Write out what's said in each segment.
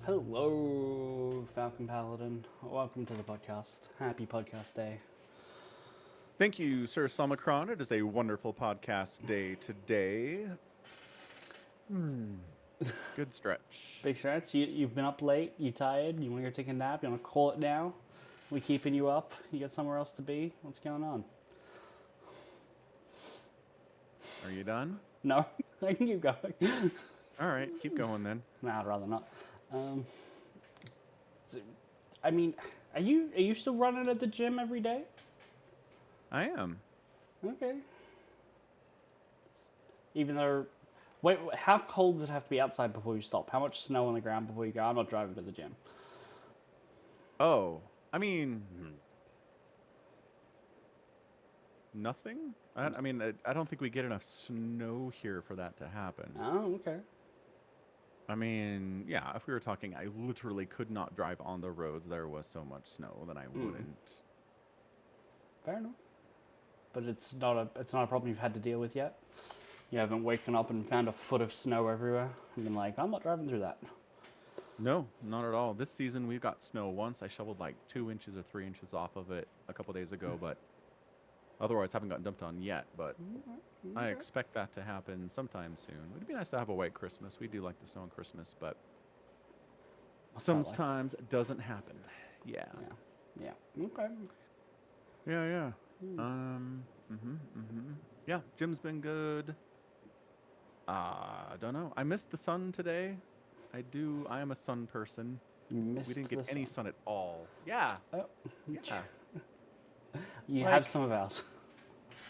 Hello, Falcon Paladin. Welcome to the podcast. Happy podcast day. Thank you, Sir Somicron. It is a wonderful podcast day today. Hmm. Good stretch. Big shots. You've been up late. You tired? You want to go take a nap? You want to call it now? We keeping you up? You got somewhere else to be? What's going on? Are you done? No, I can keep going. All right, keep going then. Nah, I'd rather not. Um, so- I mean, are you still running at the gym every day? I am. Okay. Even though, wait, how cold does it have to be outside before you stop? How much snow on the ground before you go? I'm not driving to the gym. Oh, I mean, nothing? I don't think we get enough snow here for that to happen. Oh, okay. I mean, yeah, if we were talking, I literally could not drive on the roads. There was so much snow that I wouldn't. Fair enough. But it's not a problem you've had to deal with yet. You haven't woken up and found a foot of snow everywhere and been like, I'm not driving through that. No, not at all. This season we got snow once. I shoveled like 2 inches or 3 inches off of it a couple days ago, but otherwise haven't gotten dumped on yet. But I expect that to happen sometime soon. It'd be nice to have a white Christmas. We do like the snow on Christmas, but What's that like? sometimes it doesn't happen. Yeah. Yeah. Yeah. Okay. Yeah, yeah. Yeah, gym's been good. I don't know. I missed the sun today. I am a sun person. You We missed didn't the get any sun. sun at all. Yeah. Oh, Yeah. you have Like, some of ours.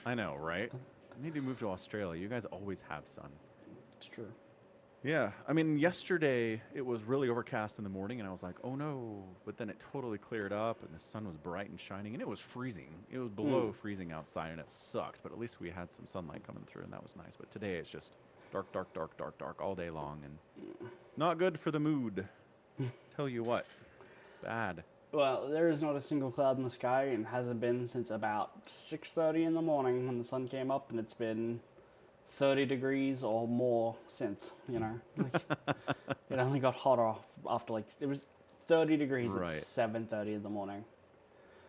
I know, right? I need to move to Australia. You guys always have sun. It's true. Yeah. I mean, yesterday it was really overcast in the morning, and I was like, oh no. But then it totally cleared up, and the sun was bright and shining, and it was freezing. It was below freezing outside, and it sucked. But at least we had some sunlight coming through, and that was nice. But today it's just dark, dark, dark, dark, dark all day long, and not good for the mood. Tell you what, bad. Well, there is not a single cloud in the sky and hasn't been since about 6:30 in the morning when the sun came up, and it's been 30 degrees or more since, Like, it only got hotter after like it was 30 degrees at Right. 7:30 in the morning.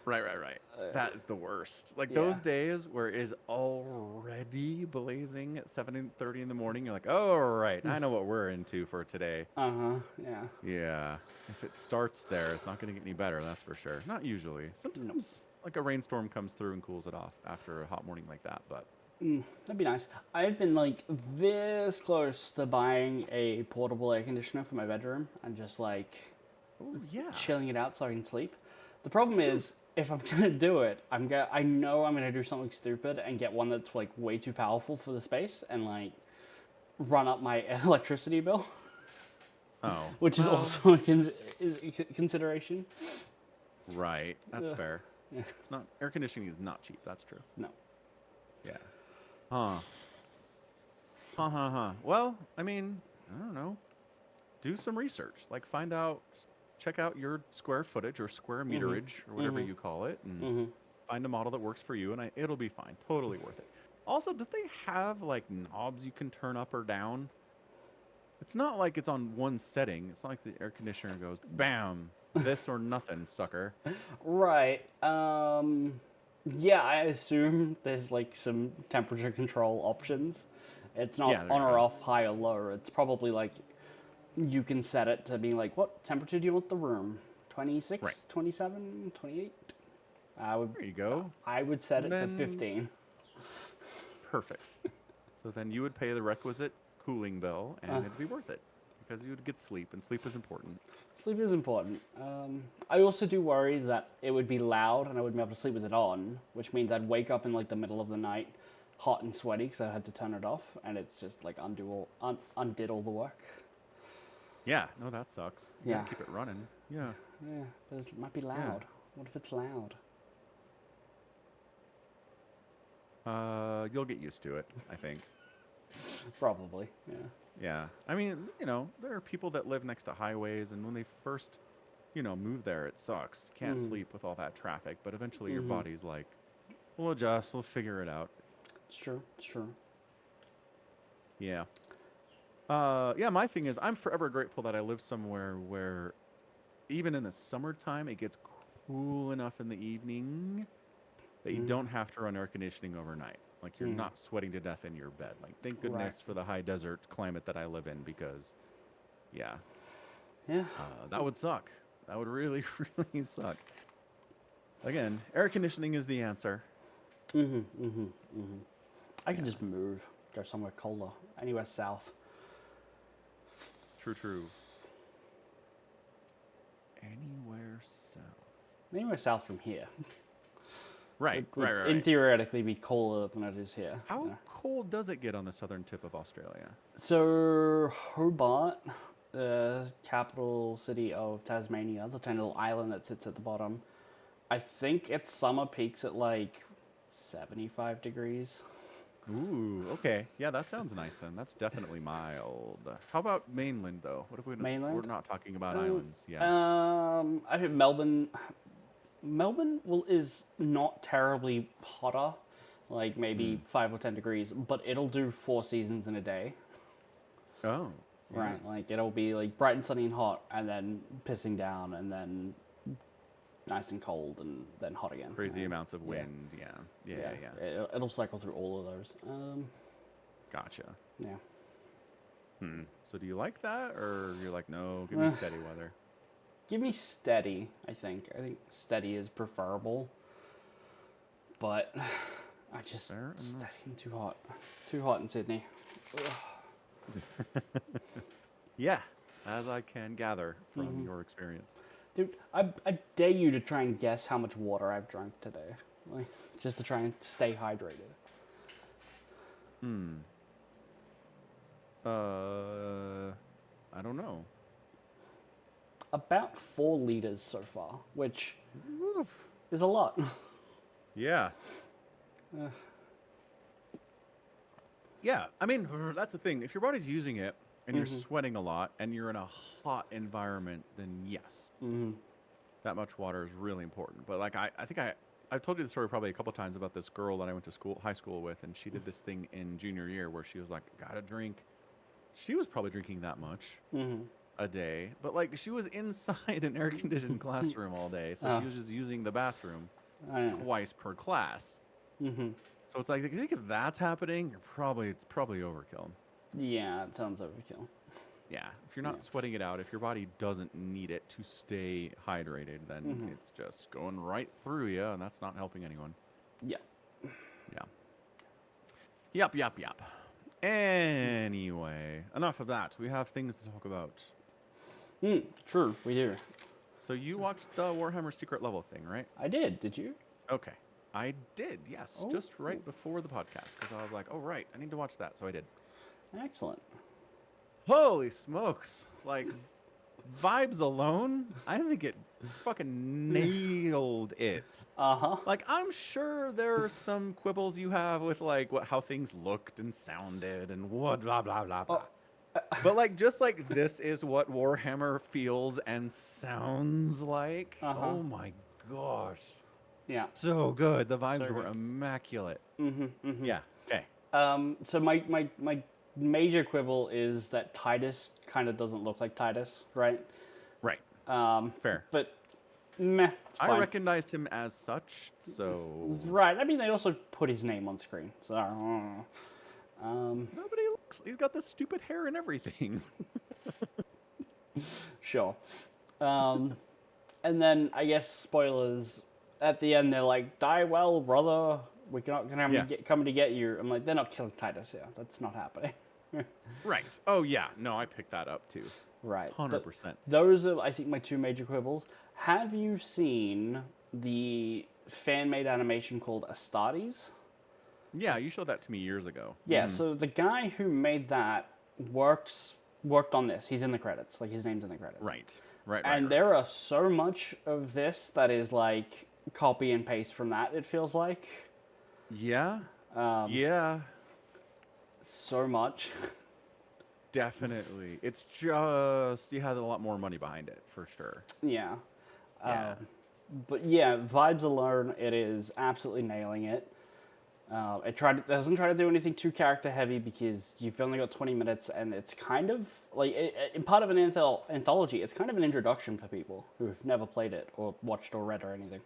Right. That is the worst. Like Yeah. those days where it is already blazing at 7:30 in the morning, you're like, oh, right, I know what we're into for today. Uh-huh. Yeah. Yeah. If it starts there, it's not going to get any better, that's for sure. Not usually. No. Sometimes, like a rainstorm comes through and cools it off after a hot morning like that, but That'd be nice. I've been like this close to buying a portable air conditioner for my bedroom and just like oh, yeah. chilling it out so I can sleep. The problem Dude. is if I'm gonna do it, I know I'm gonna do something stupid and get one that's like way too powerful for the space and like run up my electricity bill, Oh, which is well, also is a consideration. right. That's Ugh. fair. Yeah. It's not, air conditioning is not cheap. That's true. No. Yeah. Huh. Huh. Well, I mean, I don't know. Do some research. Like, check out your square footage or square meterage or whatever you call it, and find a model that works for you, and it'll be fine. Totally worth it. Also, do they have like knobs you can turn up or down? It's not like it's on one setting. It's not like the air conditioner goes, bam, this or nothing, sucker. Right. Yeah, I assume there's like some temperature control options. It's not Yeah, there on you or go. off, high or low. It's probably like you can set it to be like, what temperature do you want the room? Right. 26, 27, 28? I would There you go. I would set And it to then 15. perfect. So then you would pay the requisite cooling bill, and it'd be worth it because you would get sleep, and sleep is important. Sleep is important. I also do worry that it would be loud and I wouldn't be able to sleep with it on, which means I'd wake up in like the middle of the night, hot and sweaty because I had to turn it off, and it's just like undid all the work. Yeah, no, that sucks. You Yeah, gotta keep it running. Yeah, yeah, but it might be yeah. loud. What if it's loud? You'll get used to it, I think. Probably. Yeah. Yeah. I mean, there are people that live next to highways, and when they first, move there, it sucks. Can't sleep with all that traffic, but eventually your body's like, we'll adjust, we'll figure it out. It's true. It's true. Yeah. Yeah, my thing is, I'm forever grateful that I live somewhere where, even in the summertime, it gets cool enough in the evening that you Mm, don't have to run air conditioning overnight. Like you're mm, not sweating to death in your bed. Like thank right. goodness for the high desert climate that I live in because, yeah, Yeah. that would suck. That would really, really suck. Again, air conditioning is the answer. I could Yeah, just move, go somewhere colder, anywhere south. true, true. Anywhere south. Anywhere south from here Right, would right, right, in right. theoretically be colder than it is here. How cold does it get on the southern tip of Australia? So Hobart, the capital city of Tasmania, the tiny little island that sits at the bottom, I think its summer peaks at like 75 degrees. Ooh, okay. Yeah, that sounds nice then. That's definitely mild. How about mainland though? What if we're Mainland. not talking about islands? Yeah. I think Melbourne is not terribly hotter, like maybe Hmm. 5 or 10 degrees, but it'll do 4 seasons in a day. Oh, yeah. Right, like it'll be like bright and sunny and hot, and then pissing down, and then nice and cold, and then hot again. Crazy amounts of Yeah, wind. Yeah. Yeah, yeah, yeah, yeah. it'll cycle through all of those. Gotcha. Yeah. Hmm. So do you like that or you're like, no, give me Uh, steady weather? Give me steady. I think steady is preferable, but I just Fair steady enough. and too hot. It's too hot in Sydney. Yeah, as I can gather from your experience. Dude, I dare you to try and guess how much water I've drunk today. Like, just to try and stay hydrated. Hmm. I don't know. About 4 liters so far, which Woof. is a lot. Yeah. Yeah, I mean, that's the thing. If your body's using it and you're sweating a lot and you're in a hot environment, then yes, that much water is really important. But like I think I've told you the story probably a couple times about this girl that I went to high school with, and she did this thing in junior year where she was like, gotta drink. She was probably drinking that much a day, but like she was inside an air conditioned classroom all day, so Oh, she was just using the bathroom I know. twice per class. So it's like I think if that's happening, it's probably overkill. Yeah, it sounds overkill. Yeah, if you're Yeah. not sweating it out, if your body doesn't need it to stay hydrated, then it's just going right through you, and that's not helping anyone. Yeah. Yeah. Yup, yup, yup. Anyway, enough of that. We have things to talk about. True, we do. So you watched the Warhammer Secret Level thing, right? I did. Did you? Okay. I did, yes, Oh, just right before the podcast, because I was like, oh, right, I need to watch that, so I did. excellent. Holy smokes. Like, vibes alone, I think it fucking nailed it. Uh huh. Like, I'm sure there are some quibbles you have with, like, how things looked and sounded and what, blah, blah, blah, blah. But, like, just like this is what Warhammer feels and sounds like. Uh huh. Oh my gosh. Yeah. So good. The vibes So were good. immaculate. Yeah. Okay. So my major quibble is that Titus kind of doesn't look like Titus, right? Right. Fair. But meh, it's I fine. recognized him as such, so Right. I mean, they also put his name on screen, so nobody looks. He's got the stupid hair and everything. sure. Um, and then I guess spoilers. At the end, they're like, "Die well, brother. We're not gonna Yeah. coming to get you." I'm like, they're not killing Titus here. That's not happening. Right. Oh yeah. No, I picked that up too. Right. 100%. Those are, I think, my two major quibbles. Have you seen the fan-made animation called Astartes? Yeah, you showed that to me years ago. Yeah. So the guy who made that worked on this. He's in the credits. Like his name's in the credits. Right. Right. Right. And Right. there are so much of this that is like copy and paste from that. It feels like Yeah. Yeah. so much. Definitely. It's just you had a lot more money behind it for sure. Yeah. Yeah. But yeah, vibes alone, it is absolutely nailing it. It doesn't try to do anything too character heavy because you've only got 20 minutes, and it's kind of like in part of an anthology. It's kind of an introduction for people who've never played it or watched or read or anything.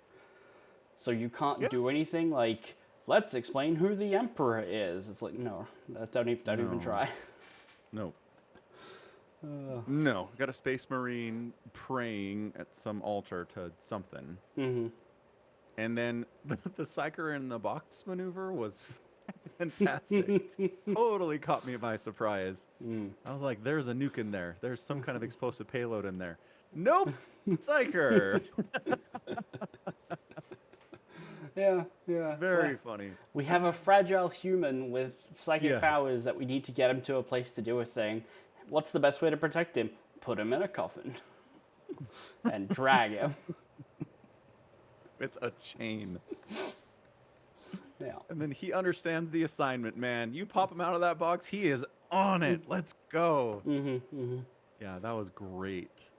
So you can't Yeah. do anything like let's explain who the emperor is. It's like no, don't even No. try. No. No. Got a space marine praying at some altar to something. Mm-hmm. And then the Psyker in the box maneuver was fantastic. Totally caught me by surprise. I was like, there's a nuke in there. There's some kind of explosive payload in there. Nope. Psyker. Yeah, yeah. Very funny. We have a fragile human with psychic Yeah. powers that we need to get him to a place to do a thing. What's the best way to protect him? Put him in a coffin and drag him. With a chain. Yeah. And then he understands the assignment, man. You pop him out of that box, he is on it. Let's go. Yeah, that was great.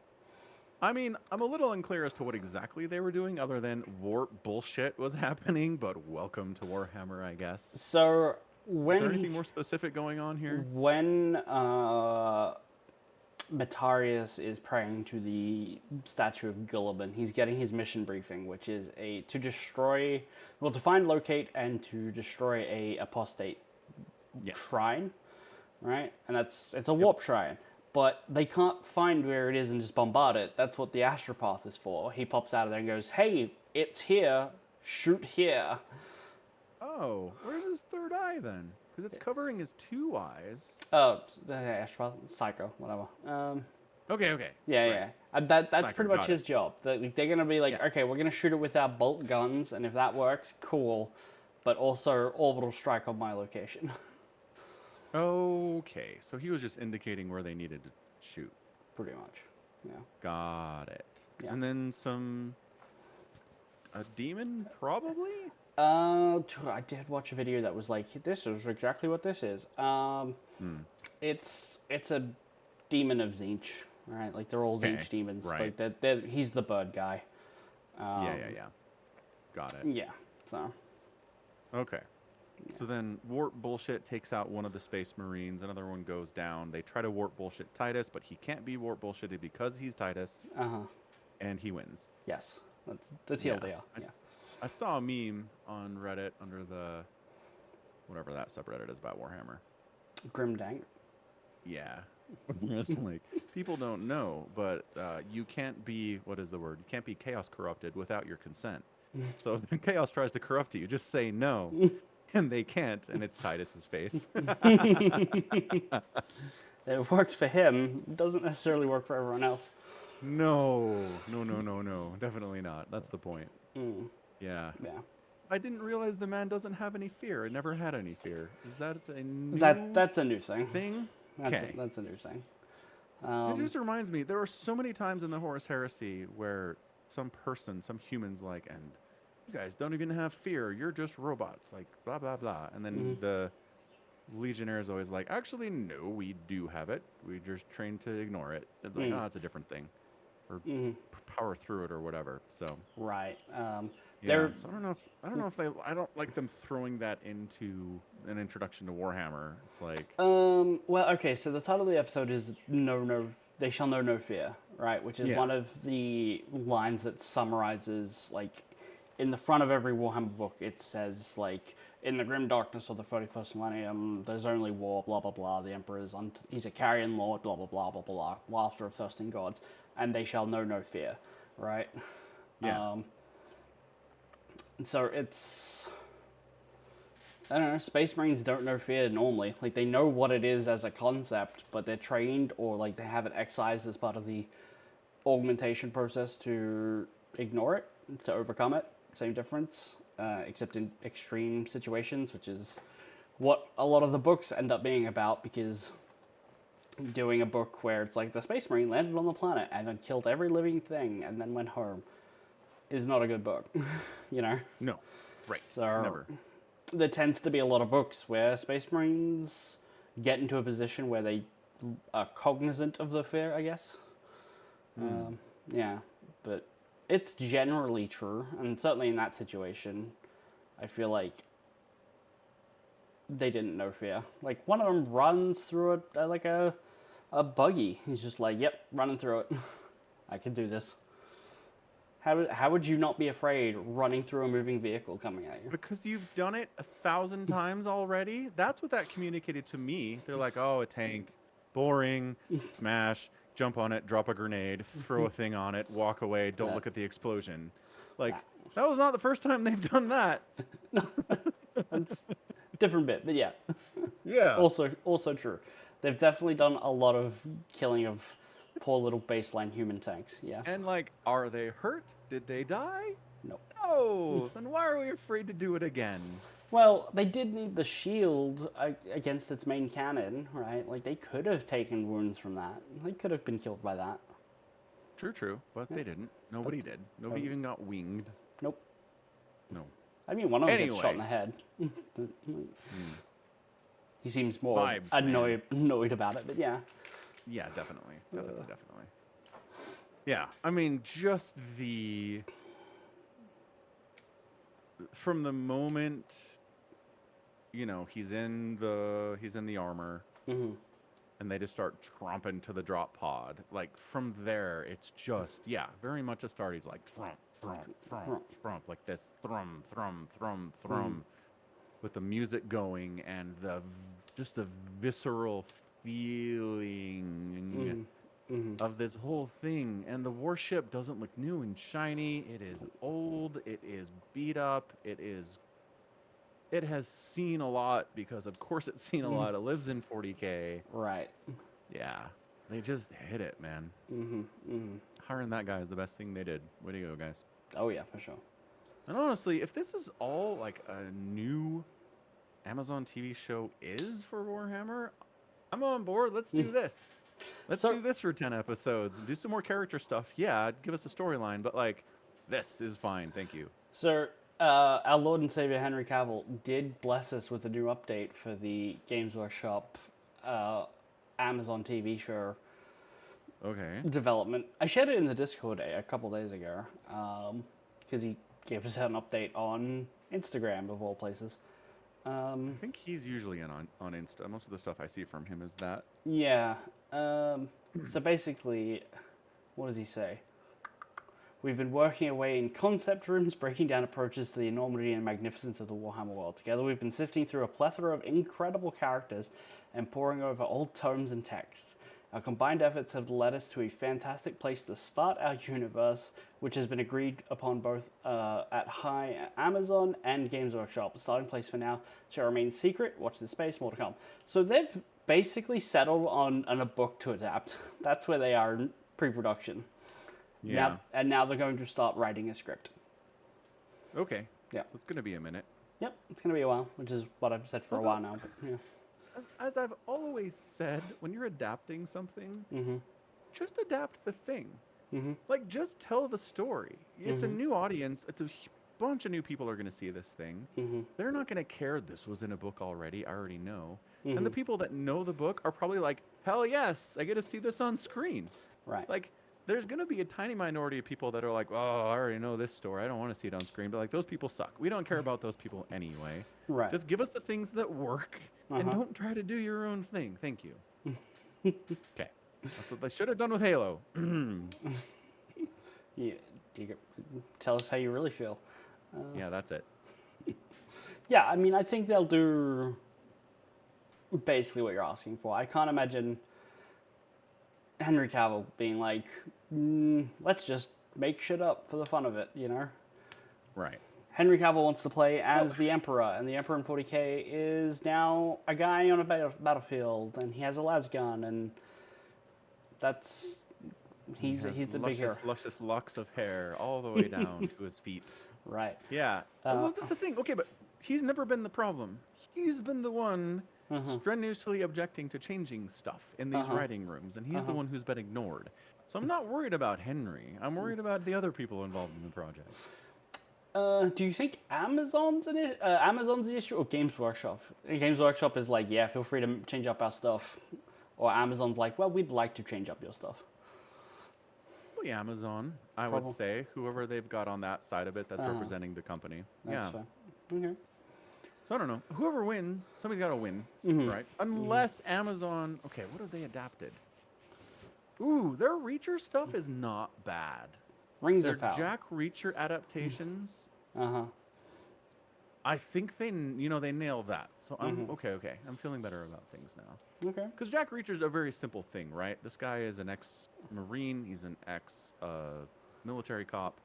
I mean, I'm a little unclear as to what exactly they were doing other than warp bullshit was happening, but welcome to Warhammer, I guess. So Is there anything more specific going on here? when Batarius is praying to the statue of Gulliman, he's getting his mission briefing, which is to find, locate, and to destroy a apostate shrine, right? And it's a warp shrine. But they can't find where it is and just bombard it. That's what the astropath is for. He pops out of there and goes, "Hey, it's here. Shoot here." Oh, where's his third eye then? Because it's covering his two eyes. Oh, astropath, psycho, whatever. Okay. Yeah, Right. yeah. That's Psycho, pretty much got his job. They're gonna be like, okay, we're gonna shoot it with our bolt guns, and if that works, cool. But also orbital strike on my location. Okay, so he was just indicating where they needed to shoot. Pretty much. Yeah. Got it. Yeah. And then a demon, probably? I did watch a video that was like, this is exactly what this is. It's a demon of Tzeentch, right? Like they're all Tzeentch demons. right. Like he's the bird guy. Yeah. Got it. Yeah. So. Okay. So then warp bullshit takes out one of the space marines. Another one goes down. They try to warp bullshit Titus, but he can't be warp bullshitted because he's Titus. And he wins. Yes. That's the TLDR. Yeah. I saw a meme on Reddit under the whatever that subreddit is about Warhammer. Grimdank. Yeah. It's like people don't know, but you can't be what is the word? You can't be chaos corrupted without your consent. So if chaos tries to corrupt you, just say no. And they can't, and it's Titus's face. It works for him. Doesn't necessarily work for everyone else. No. Definitely not. That's the point. Yeah. Yeah. I didn't realize the man doesn't have any fear. I never had any fear. Is that a new That's a new thing. That's a new thing. It just reminds me, there were so many times in the Horus Heresy where some human's like, and you guys don't even have fear. You're just robots, like blah, blah, blah. And then the Legionnaire is always like, actually, no, we do have it. We just trained to ignore it. It's like, it's a different thing. Or power through it or whatever. So right. yeah. So I don't like them throwing that into an introduction to Warhammer. It's like well, okay, so the title of the episode is they shall know no fear, right? Which is one of the lines that summarizes, like, in the front of every Warhammer book, it says, like, in the grim darkness of the 31st millennium, there's only war, blah, blah, blah. The Emperor he's a carrion lord, blah, blah, blah, blah, blah, master of thirsting gods, and they shall know no fear, right? Yeah. So it's, I don't know, Space Marines don't know fear normally. Like, they know what it is as a concept, but they're trained, or, like, they have it excised as part of the augmentation process to ignore it, to overcome it. Same difference, except in extreme situations, which is what a lot of the books end up being about, because doing a book where it's like the Space Marine landed on the planet and then killed every living thing and then went home is not a good book, you know? No. Right. So Never. There tends to be a lot of books where Space Marines get into a position where they are cognizant of the fear, I guess. Yeah, but it's generally true, and certainly in that situation, I feel like they didn't know fear. Like one of them runs through like a buggy. He's just like, "Yep, running through it. I can do this." How would you not be afraid running through a moving vehicle coming at you? Because you've done it 1,000 times already. That's what that communicated to me. They're like, oh, a tank, boring, smash, jump on it, drop a grenade, throw a thing on it, walk away, don't That, look at the explosion. Like, that. that was not the first time they've done that. That's different bit, but yeah, Yeah. also true. They've definitely done a lot of killing of poor little baseline human tanks. Yes. And like, are they hurt? Did they die? No. No. Then why are we afraid to do it again? Well, they did need the shield against its main cannon, right? Like they could have taken wounds from that. They could have been killed by that. True, but they didn't. Nobody did. Nobody even got winged. Nope. No. I mean, one of them gets shot in Anyway. the head. He seems more Vibes, man. annoyed about it, but yeah. Yeah, definitely. Definitely. Yeah, I mean, just from the moment, he's in the armor, and they just start tromping to the drop pod. Like from there, it's just very much a start. He's like thrump, like this thrum, with the music going and just the visceral feeling of this whole thing. And the warship doesn't look new and shiny. It is old. It is beat up. It has seen a lot because of course it's seen a lot. It lives in 40K. Right. Yeah. They just hit it, man. Hiring that guy is the best thing they did. Way to go, guys. Oh yeah, for sure. And honestly, if this is all like a new Amazon TV show is for Warhammer, I'm on board. Let's do this. Let's do this for 10 episodes. Do some more character stuff. Yeah, give us a storyline, but like, this is fine. Thank you. So, our Lord and Savior Henry Cavill did bless us with a new update for the Games Workshop Amazon TV show Okay. development. I shared it in the Discord a couple days ago because he gave us an update on Instagram, of all places. I think he's usually on Insta. Most of the stuff I see from him is that. Yeah. So basically, what does he say? We've been working away in concept rooms, breaking down approaches to the enormity and magnificence of the Warhammer world. Together, we've been sifting through a plethora of incredible characters and poring over old tomes and texts. Our combined efforts have led us to a fantastic place to start our universe, which has been agreed upon both at High Amazon and Games Workshop. The starting place for now shall remain secret. Watch this space, more to come. So they've basically settled on a book to adapt. That's where they are in pre-production. Yeah. Now they're going to start writing a script. Okay. Yeah. So it's going to be a minute. Yep, it's going to be a while, which is what I've said for a while now. But yeah. As I've always said, when you're adapting something, just adapt the thing. Like, just tell the story. It's a new audience. It's a bunch of new people are going to see this thing. They're not going to care this was in a book already. I already know. And the people that know the book are probably like, hell yes, I get to see this on screen. Right. Like, there's going to be a tiny minority of people that are like, oh, I already know this story. I don't want to see it on screen. But, like, those people suck. We don't care about those people anyway. Right. Just give us the things that work and don't try to do your own thing. Thank you. Okay. That's what they should have done with Halo. You tell us how you really feel. Yeah, that's it. Yeah, I mean, I think they'll do basically what you're asking for. I can't imagine Henry Cavill being like, let's just make shit up for the fun of it, you know? Right. Henry Cavill wants to play as the Emperor, and the Emperor in 40K is now a guy on a battlefield, and he has a lasgun, and that's... He's the big hero. Luscious locks of hair all the way down to his feet. Right. Yeah. Well, that's the thing. Okay, but he's never been the problem. He's been the one strenuously objecting to changing stuff in these writing rooms, and he's the one who's been ignored. So I'm not worried about Henry. I'm worried about the other people involved in the project. Do you think Amazon's the issue or Games Workshop? Games Workshop is like, yeah, feel free to change up our stuff. Or Amazon's like, well, we'd like to change up your stuff. Probably Amazon, I would say. Whoever they've got on that side of it that's representing the company. That's fair. Okay. So I don't know. Whoever wins, somebody's got to win, right? Unless Amazon. Okay, what have they adapted? Ooh, their Reacher stuff is not bad. Rings Their of Power. Jack Reacher adaptations. Uh-huh. I think they nailed that. So I'm okay. I'm feeling better about things now. Okay. Because Jack Reacher's a very simple thing, right? This guy is an ex-Marine. He's an ex-military cop.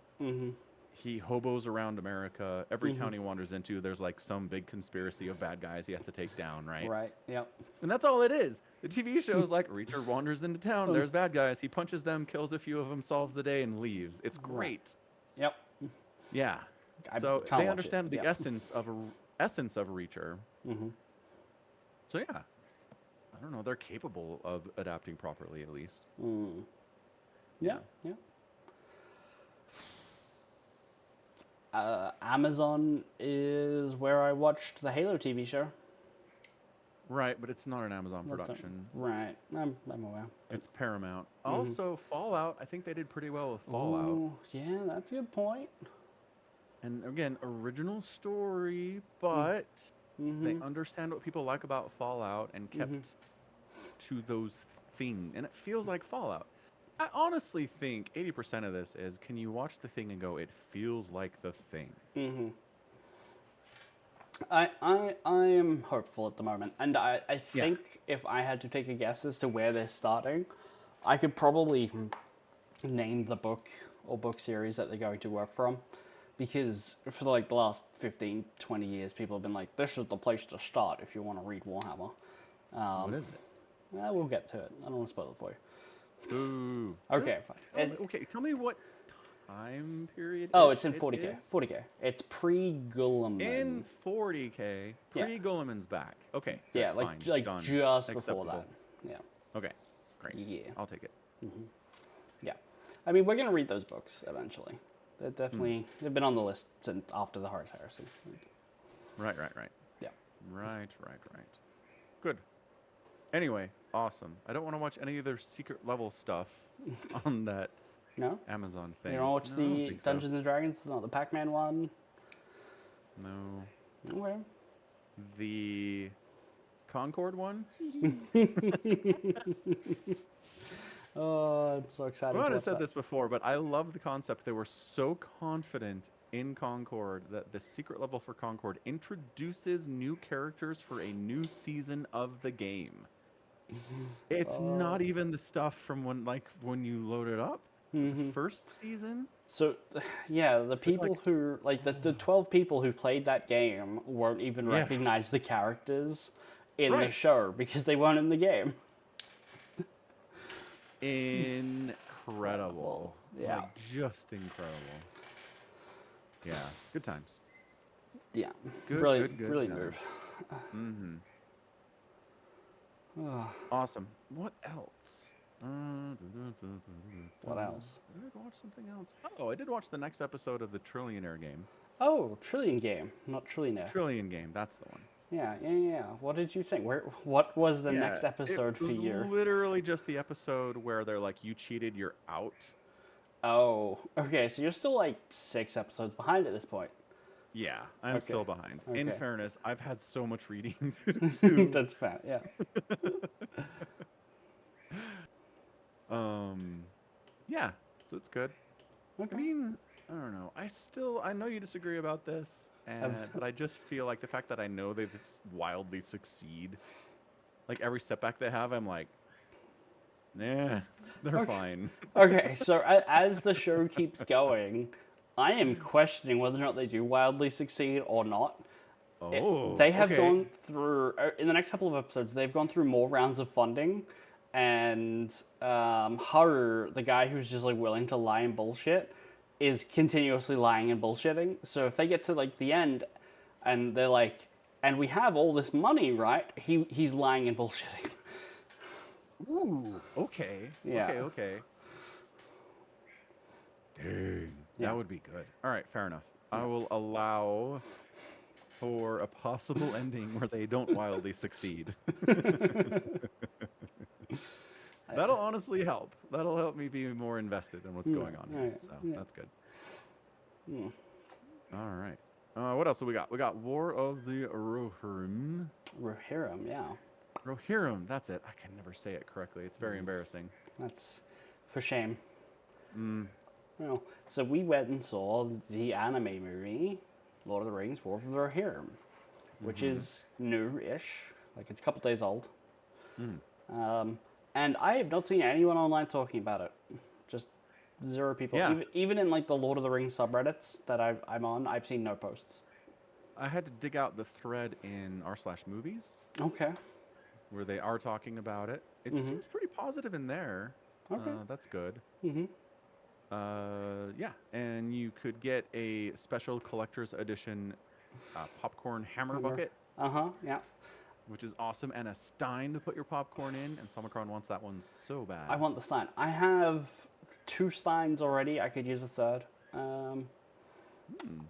He hobos around America. Every town he wanders into, there's like some big conspiracy of bad guys he has to take down, right? Right. Yep. And that's all it is. The TV show is like Reacher wanders into town. There's bad guys. He punches them, kills a few of them, solves the day, and leaves. It's great. Yep. Yeah. So they understand the essence of Reacher. So yeah, I don't know. They're capable of adapting properly, at least. Yeah. Amazon is where I watched the Halo TV show. Right, but it's not an Amazon production. Right, I'm aware. It's Paramount. Also, Fallout. I think they did pretty well with Fallout. Oh, yeah, that's a good point. And again, original story, but they understand what people like about Fallout and kept to those things. And it feels like Fallout. I honestly think 80% of this is, can you watch the thing and go, it feels like the thing? I am hopeful at the moment, and I think if I had to take a guess as to where they're starting, I could probably name the book or book series that they're going to work from, because for like the last 15, 20 years, people have been like, this is the place to start if you want to read Warhammer. What is it? We'll get to it. I don't want to spoil it for you. Ooh. Okay, fine. Tell me what time period. Oh, it's in 40K. 40K. It's pre-Guilliman. In 40K, pre-Guilliman's back. Okay. Good, yeah, like done. just before that. Yeah. Okay. Great. Yeah. I'll take it. Yeah. I mean, we're gonna read those books eventually. They're definitely they've been on the list since after the Horus Heresy. Right. Yeah. Right. Good. Anyway, awesome. I don't want to watch any of their secret level stuff on that Amazon thing. You don't watch the Dungeons and Dragons? It's not the Pac-Man one? No. Okay. The Concord one? Oh, I'm so excited. I might have said this before, but I love the concept. They were so confident in Concord that the secret level for Concord introduces new characters for a new season of the game. It's not even the stuff from when you load it up. The first season. So, yeah, the people who the 12 people who played that game won't even recognize the characters in the show because they weren't in the game. Incredible. Yeah. Like, just incredible. Yeah. Good times. Yeah. Good Brilliant times. move. Awesome. What else? What else? Did I watch something else? Oh, I did watch the next episode of the Trillionaire game. Oh, Trillion Game, not Trillionaire. Trillion game, that's the one. Yeah. What did you think? What was the next episode for you? It was literally just the episode where they're like, you cheated, you're out. Oh, okay. So you're still like 6 episodes behind at this point. Yeah, I'm still behind. Okay. In fairness, I've had so much reading. That's fine. Yeah. Yeah, so it's good. Okay. I mean, I don't know. I know you disagree about this, but I just feel like the fact that I know they just wildly succeed, like every setback they have, I'm like, nah, they're fine. Okay, so as the show keeps going, I am questioning whether or not they do wildly succeed or not. They have gone through, in the next couple of episodes, they've gone through more rounds of funding, and Haru, the guy who's just like willing to lie and bullshit, is continuously lying and bullshitting. So if they get to like the end, and they're like, and we have all this money, right? He's lying and bullshitting. Ooh, okay. Yeah. Okay. Dang, that would be good. All right, fair enough. I will allow for a possible ending where they don't wildly succeed. That'll honestly help. That'll help me be more invested in what's going on here. So that's good. All right. What else do we got? We got War of the Rohirrim. Rohirrim, yeah. Rohirrim, that's it. I can never say it correctly. It's very embarrassing. That's for shame. Mm, Well, so we went and saw the anime movie, Lord of the Rings, War of the Rohirrim, which mm-hmm. is new-ish. Like, it's a couple days old. Mm. And I have not seen anyone online talking about it. Just zero people. Yeah, Even in, like, the Lord of the Rings subreddits that I'm on, I've seen no posts. I had to dig out the thread in r/movies Okay. where they are talking about it. It Mm-hmm. seems pretty positive in there. Okay. That's good. Mm-hmm. Yeah, and you could get a special collector's edition popcorn hammer Hammer. bucket, Uh-huh, yeah. which is awesome, and a stein to put your popcorn in. And Somicron wants that one so I bad. want the Stein. I have 2 Steins already. I could use a third. I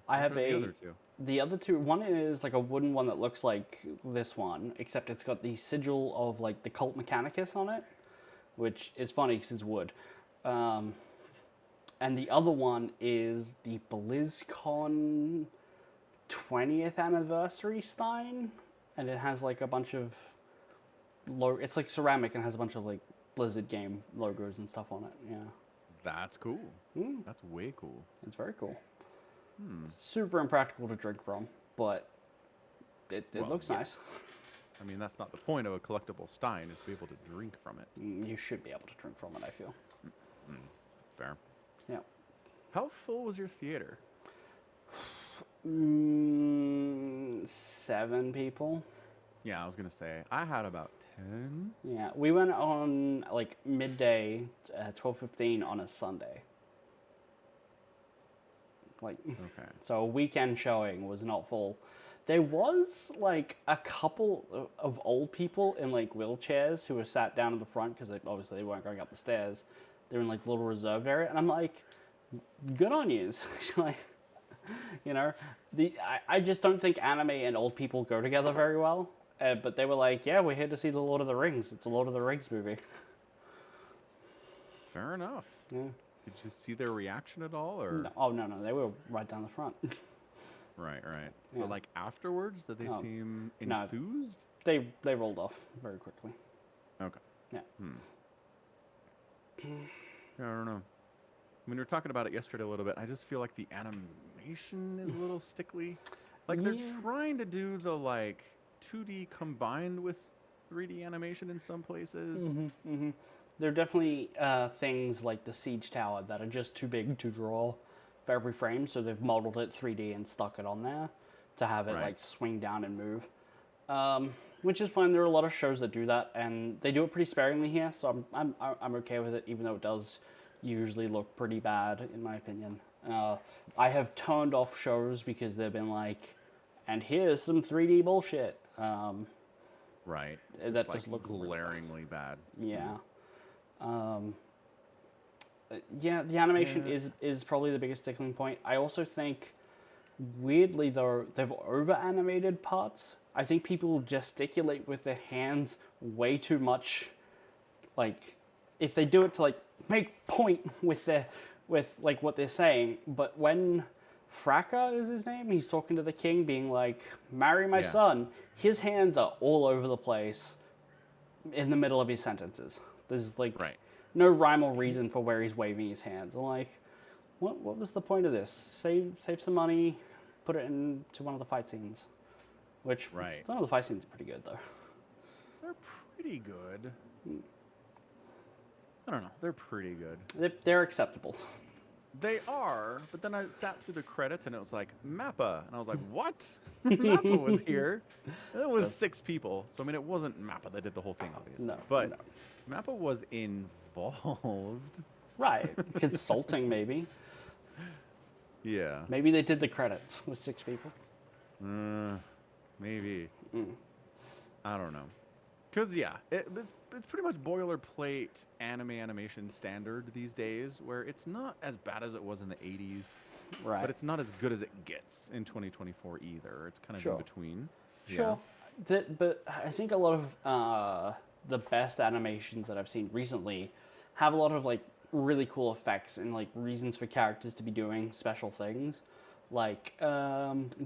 What have are the other two? the other two. One is like a wooden one that looks like this one, except it's got the sigil of like the Cult Mechanicus on it, which is funny because it's wood. Um, and the other one is the BlizzCon 20th anniversary Stein, and it has like a bunch of it's like ceramic and has a bunch of like Blizzard game logos and stuff on it. Yeah, That's cool. That's way cool. it's very cool. Hmm. Super impractical to drink from, but it Well, looks nice. yes. I mean, that's not the point of a collectible stein, is to be able to drink from it. You should be able to drink from it, I feel. Fair. Yeah. How full was your theater? 7 people. Yeah, I was gonna say I had about 10. Yeah, we went on like midday, 12:15 on a Sunday. Like, Okay. so a weekend showing was not full. There was like a couple of old people in like wheelchairs who were sat down in the front because obviously they weren't going up the stairs. They're in like little reserved area, and I'm like, good on you. Like, you know, I just don't think anime and old people go together very well. But they were like, yeah, we're here to see the Lord of the Rings. It's a Lord of the Rings movie. Fair enough. Yeah. Did you see their reaction at all, or? No, oh no, they were right down the front. Right, right. Yeah. But like afterwards, did they Oh, seem no. enthused? They rolled off very quickly. Okay. Yeah. Yeah, I don't know. When we were talking about it yesterday a little bit, I just feel like the animation is a little stickly. Like they're Yeah. trying to do the like 2D combined with 3D animation in some places. There are definitely things like the siege tower that are just too big to draw for every frame, so they've modeled it 3D and stuck it on there to have it Right. like swing down and move. Which is fine. There are a lot of shows that do that, and they do it pretty sparingly here, so I'm okay with it, even though it does usually look pretty bad in my opinion. I have turned off shows because they've been like, and here's some 3D bullshit. Right. That like just looks really bad. glaringly bad. Yeah. Yeah, the animation Yeah. is probably the biggest sticking point. I also think, weirdly though, they've over animated parts. I think people gesticulate with their hands way too much. Like, if they do it to like make point with like what they're saying, but when Fraka is his name, he's talking to the king, being like, "Marry my Yeah. son." His hands are all over the place in the middle of his sentences. There's like Right. no rhyme or reason for where he's waving his hands. I'm like, what was the point of this? Save some money, put it into one of the fight scenes. Which Right. one of the fight scenes is pretty good though. They're pretty good. I don't know. They're pretty good. They're acceptable. They are, but then I sat through the credits and it was like Mappa, and I was like, "What? Mappa was here." And it was 6 people, so I mean, it wasn't Mappa that did the whole thing, obviously. No, but no. Mappa was involved. Right, consulting maybe. Yeah, Maybe they did the credits with 6 people. maybe. I don't know. Cause yeah, it's pretty much boilerplate animation standard these days, where it's not as bad as it was in the '80s. Right. But it's not as good as it gets in 2024 either. It's kind of Sure. in between. Sure. But I think a lot of the best animations that I've seen recently have a lot of like really cool effects and like reasons for characters to be doing special things. like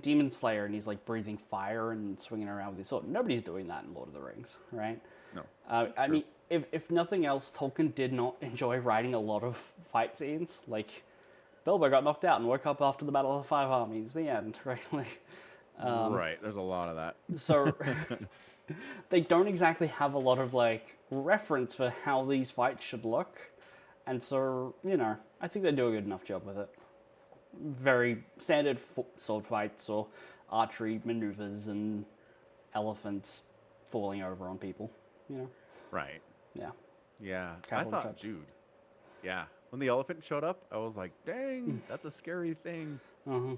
Demon Slayer, and he's like breathing fire and swinging around with his sword. Nobody's doing that in Lord of the Rings, right? No, that's I true. mean, if nothing else, Tolkien did not enjoy writing a lot of fight scenes. Like, Bilbo got knocked out and woke up after the Battle of the Five Armies. The end, right? Like, Right. There's a lot of so that. they don't exactly have a lot of like reference for how these fights should look, and so I think they do a good enough job with it. Very standard sword fights or archery maneuvers and elephants falling over on people. You know, Right. yeah, Yeah. I cavalry thought, charge. dude. Yeah. When the elephant showed up, I was like, dang, that's a scary thing. Uh-huh.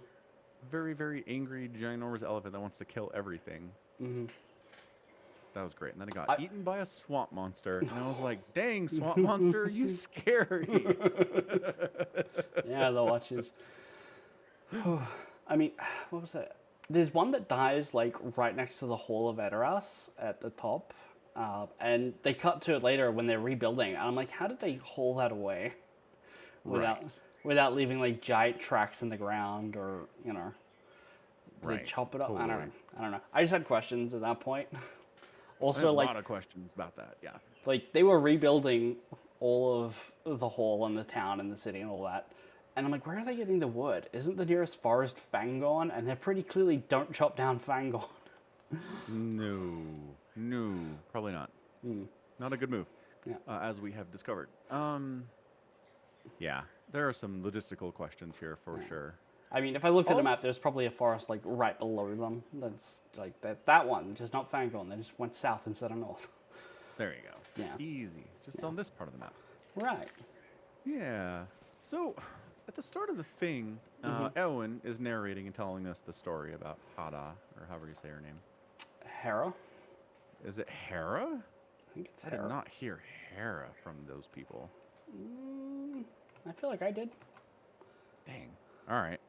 Very, very angry, ginormous elephant that wants to kill everything. Mm-hmm. That was great. And then it got I eaten by a swamp monster. And I was like, dang, swamp monster, you scary. yeah, the watches. I mean, what was it? There's one that dies like right next to the Hall of Edoras at the top, and they cut to it later when they're rebuilding. And I'm like, how did they haul that away without Right. without leaving like giant tracks in the ground, or did they Right. chop it up? I don't Totally. know. I don't know. I just had questions at that point. I have Also, a like lot of questions about that. Yeah. they were rebuilding all of the hall and the town and the city and all that. And I'm like, where are they getting the wood? Isn't the nearest forest Fangorn? And they pretty clearly don't chop down Fangorn. No. No. Probably not. Not a good move, Yeah. as we have discovered. Yeah. There are some logistical questions here for sure. I mean, if I looked at the map, Also, there's probably a forest like right below them. That's like that one, just not Fangorn. They just went south instead of north. there you go. Yeah. Easy. Just Yeah. on this part of the map. Right. Yeah. So, at the start of the thing, Elwyn is narrating and telling us the story about Hada, or however you say her name. Hera. Is it Hera? I think it's I did Hera. not hear Hera from those people. I feel like I did. Dang. All right.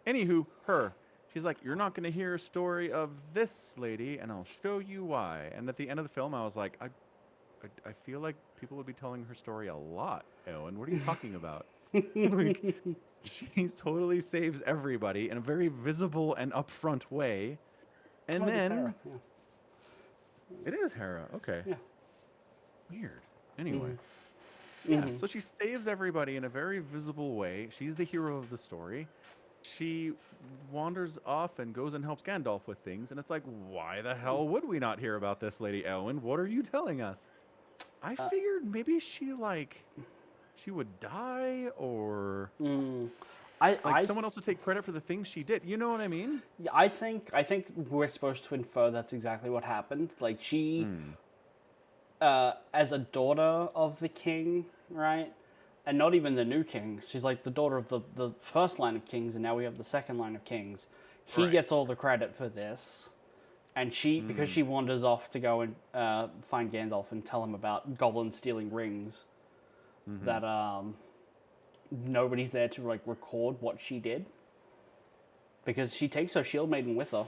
Anywho, her. She's like, you're not going to hear a story of this lady, and I'll show you why. And at the end of the film, I was like, I feel like people would be telling her story a lot, Owen. What are you talking about? Like, she totally saves everybody in a very visible and upfront way. And Oh, it is Hera. then Yeah. it is Hera. Okay. Yeah. Weird. Anyway. Yeah. So she saves everybody in a very visible way. She's the hero of the story. She wanders off and goes and helps Gandalf with things. And it's like, why the hell would we not hear about this lady, Elwyn? What are you telling us? I figured maybe she would die, or like I someone else would take credit for the things she did. You know what I mean? Yeah, I think we're supposed to infer that's exactly what happened. Like she, as a daughter of the king, right? And not even the new king. She's like the daughter of the first line of kings, and now we have the second line of kings. He Right. gets all the credit for this, and because she wanders off to go and find Gandalf and tell him about goblins stealing rings, that nobody's there to like record what she did, because she takes her shield maiden with her.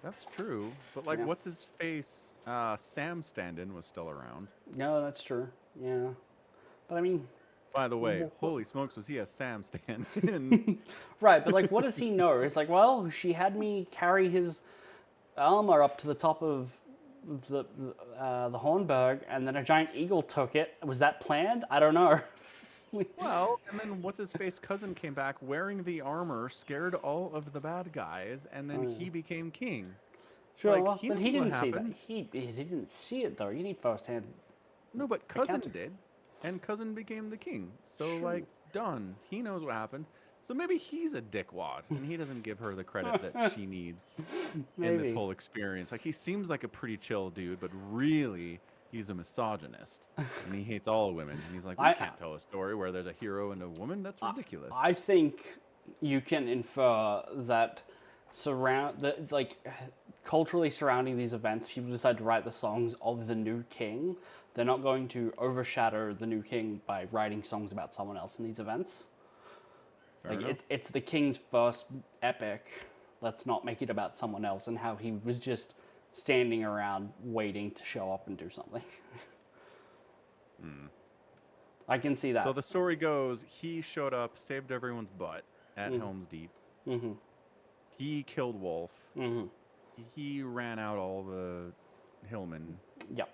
That's true. But like, Yeah. what's his face? Sam Stand-in was still around. No, that's true. Yeah, but I mean, By the way, holy smokes, was he a Sam Stand-in? right? But like, what does he know? It's like, well, she had me carry his armor up to the top of the Hornberg, and then a giant eagle took it. Was that planned? I don't know. Well, and then what's his face cousin came back wearing the armor, scared all of the bad guys, and then he became king. Sure, Like, well, he but knows he what didn't see that. happened. He didn't see it though. You need firsthand No, but cousin accounting. did, and cousin became the king. So Sure. like, done. He knows what happened. So maybe he's a dickwad, and he doesn't give her the credit that she needs in this Maybe. whole experience. Like, he seems like a pretty chill dude, but really, he's a misogynist, and he hates all women. And he's like, we I can't tell a story where there's a hero and a woman. That's ridiculous. I think you can infer that culturally surrounding these events, people decide to write the songs of the new king. They're not going to overshadow the new king by writing songs about someone else in these events. Fair Like enough. it's the king's first epic. Let's not make it about someone else and how he was just standing around waiting to show up and do something. I can see So that. the story goes, he showed up, saved everyone's butt at Helm's Deep. Mm-hmm. He killed Wolf. Mm-hmm. He ran out all the hillmen, Yep.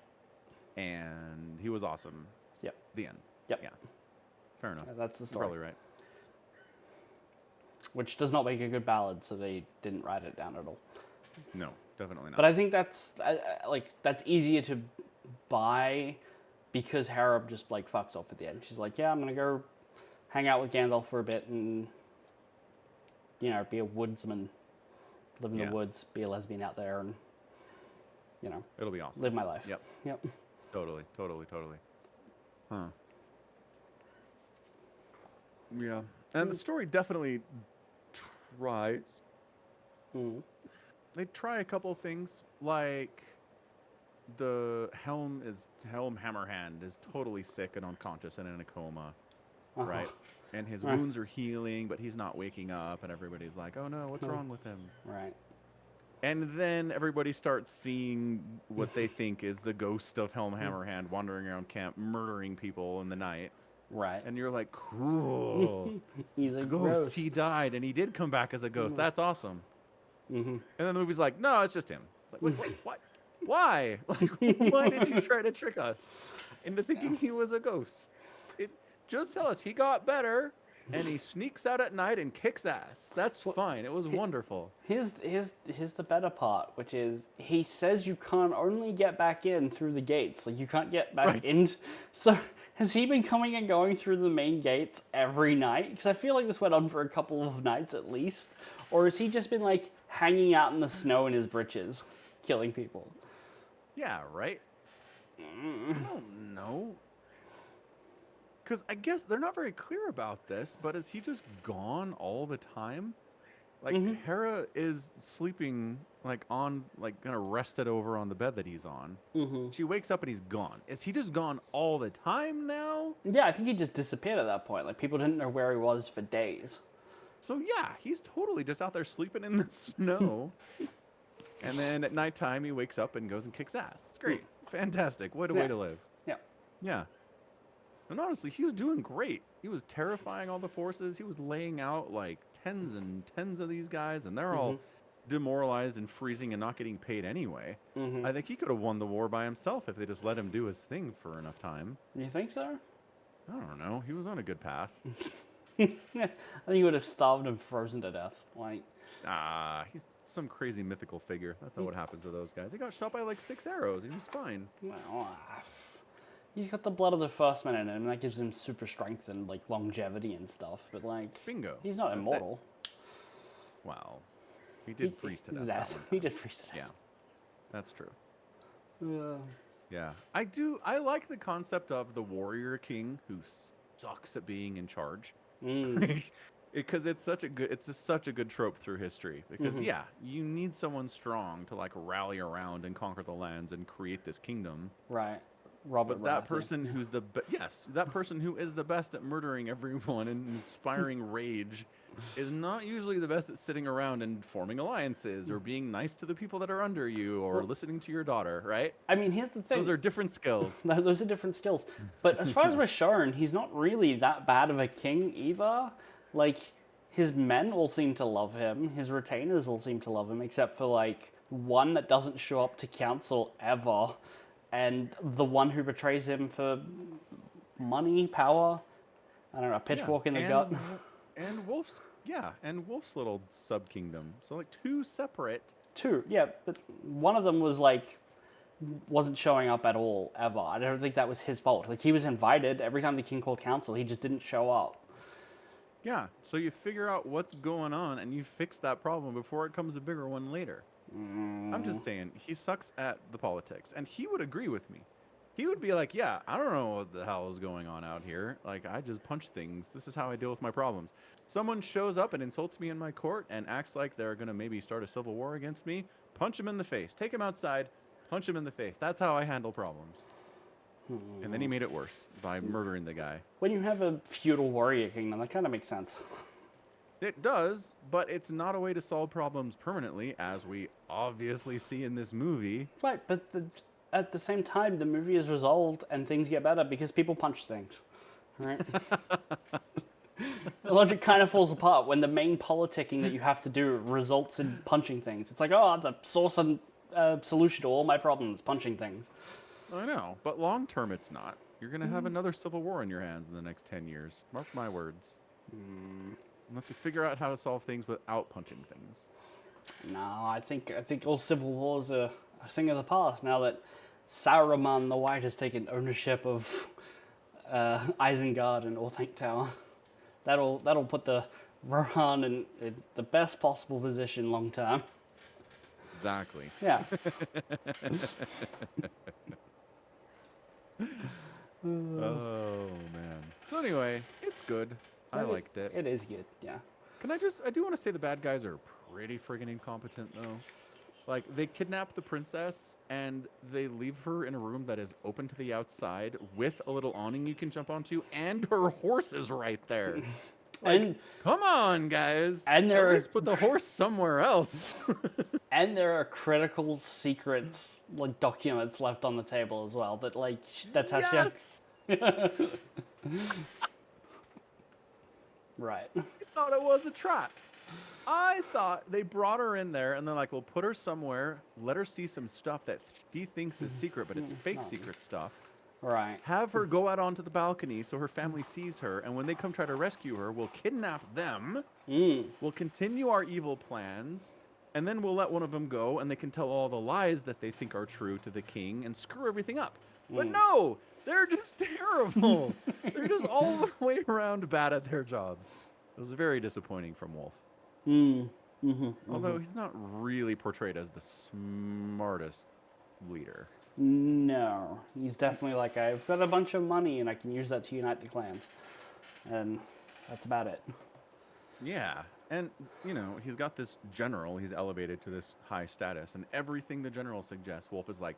and he was awesome. Yep. The end. Yep. Yeah. Fair enough. That's the You're story. probably right. Which does not make a good ballad, so they didn't write it down at all. No, definitely not. But I think that's that's easier to buy because Hera just like fucks off at the end. She's like, yeah, I'm gonna go hang out with Gandalf for a bit and be a woodsman, live in the woods, be a lesbian out there, and It'll be awesome. live my life. Yep. Yep. Totally. Huh. Yeah. And the story definitely tries. They try a couple of things, like the Helm Hammerhand is totally sick and unconscious and in a coma, right? And his wounds are healing, but he's not waking up, and everybody's like, "Oh no, what's wrong with him?" Right. And then everybody starts seeing what they think is the ghost of Helm Hammerhand wandering around camp, murdering people in the night. Right. And you're like, "Cool, He's a ghost. He died, and he did come back as a ghost. That's awesome." Mm-hmm. And then the movie's like, "No, it's just him." It's like, wait, what? Why? Like, why did you try to trick us into thinking he was a ghost? Just tell us he got better, and he sneaks out at night and kicks ass. That's fine. It was wonderful. Here's the better part, which is he says you can't only get back in through the gates. Like you can't get back in. So has he been coming and going through the main gates every night? Because I feel like this went on for a couple of nights at least. Or has he just been like hanging out in the snow in his britches, killing people? Yeah, right? I don't know. Because I guess they're not very clear about this, but is he just gone all the time? Like, Hera is sleeping, like, kind of rested over on the bed that he's on. She wakes up and he's gone. Is he just gone all the time now? Yeah, I think he just disappeared at that point. Like, people didn't know where he was for days. So, yeah, he's totally just out there sleeping in the snow. And then at nighttime, he wakes up and goes and kicks ass. It's great. Fantastic. What a way to live. Yeah. Yeah. And honestly, he was doing great. He was terrifying all the forces. He was laying out like tens and tens of these guys, and they're all demoralized and freezing and not getting paid anyway. I think he could have won the war by himself if they just let him do his thing for enough time. You think so? I don't know. He was on a good path. Yeah, I think he would have starved and frozen to death. Like, he's some crazy mythical figure. That's not what happens to those guys. They got shot by like 6 arrows, and he was fine. well, he's got the blood of the first man in him, and that gives him super strength and like longevity and stuff. But like, Bingo. he's not That's immortal. Wow. He did freeze to death. That one He time. did freeze to death. Yeah, that's true. Yeah. Yeah, I like the concept of the warrior king who sucks at being in charge. Because it's just such a good trope through history. Because you need someone strong to like rally around and conquer the lands and create this kingdom. Right. Robert. But that person who's that person who is the best at murdering everyone and inspiring rage is not usually the best at sitting around and forming alliances or being nice to the people that are under you or listening to your daughter, right? I mean, here's the thing. Those are different skills. Those are different skills. But as far as we're shown, he's not really that bad of a king either. Like, his men all seem to love him. His retainers all seem to love him, except for, like, one that doesn't show up to council ever. And the one who betrays him for money, power, I don't know, a pitchfork in the gut. And Wolf's little sub-kingdom. So, like, 2 separate. 2, yeah, but one of them was, like, wasn't showing up at all, ever. I don't think that was his fault. Like, he was invited. Every time the king called council, he just didn't show up. Yeah, so you figure out what's going on and you fix that problem before it comes a bigger one later. I'm just saying, he sucks at the politics. And he would agree with me. He would be like, yeah, I don't know what the hell is going on out here. Like, I just punch things. This is how I deal with my problems. Someone shows up and insults me in my court and acts like they're going to maybe start a civil war against me. Punch him in the face. Take him outside. Punch him in the face. That's how I handle problems. And then he made it worse by murdering the guy. When you have a feudal warrior kingdom, that kind of makes sense. It does, but it's not a way to solve problems permanently, as we obviously see in this movie. Right, but at the same time, the movie is resolved and things get better because people punch things. right? The logic kind of falls apart when the main politicking that you have to do results in punching things. It's like, oh, the source and solution to all my problems, punching things. I know, but long term, it's not. You're going to have another civil war in your hands in the next 10 years. Mark my words. Unless you figure out how to solve things without punching things. No, I think all civil wars are a thing of the past now that Saruman the White has taken ownership of Isengard and Orthanc Tower. That'll put the Rohan in the best possible position long term. Exactly. Yeah. Oh, man. So anyway, it's good. I liked it. It is good, yeah. I do want to say the bad guys are pretty friggin' incompetent, though. Like, they kidnap the princess, and they leave her in a room that is open to the outside with a little awning you can jump onto, and her horse is right there. Like, And come on, guys. and At there are least put the horse somewhere else. and there are critical secrets like documents left on the table as well. That like that's how yes! Right. I thought it was a trap. I thought they brought her in there and they're like, we'll put her somewhere, let her see some stuff that she thinks is secret, but it's fake secret stuff. Right. Have her go out onto the balcony so her family sees her, and when they come try to rescue her, we'll kidnap them. We'll continue our evil plans, and then we'll let one of them go, and they can tell all the lies that they think are true to the king and screw everything up. But no, they're just terrible. They're just all the way around bad at their jobs. It was very disappointing from Wolf. Although he's not really portrayed as the smartest leader. No, he's definitely like, I've got a bunch of money and I can use that to unite the clans, and that's about it. Yeah, and you know, he's got this general. He's elevated to this high status, and everything the general suggests, Wolf is like,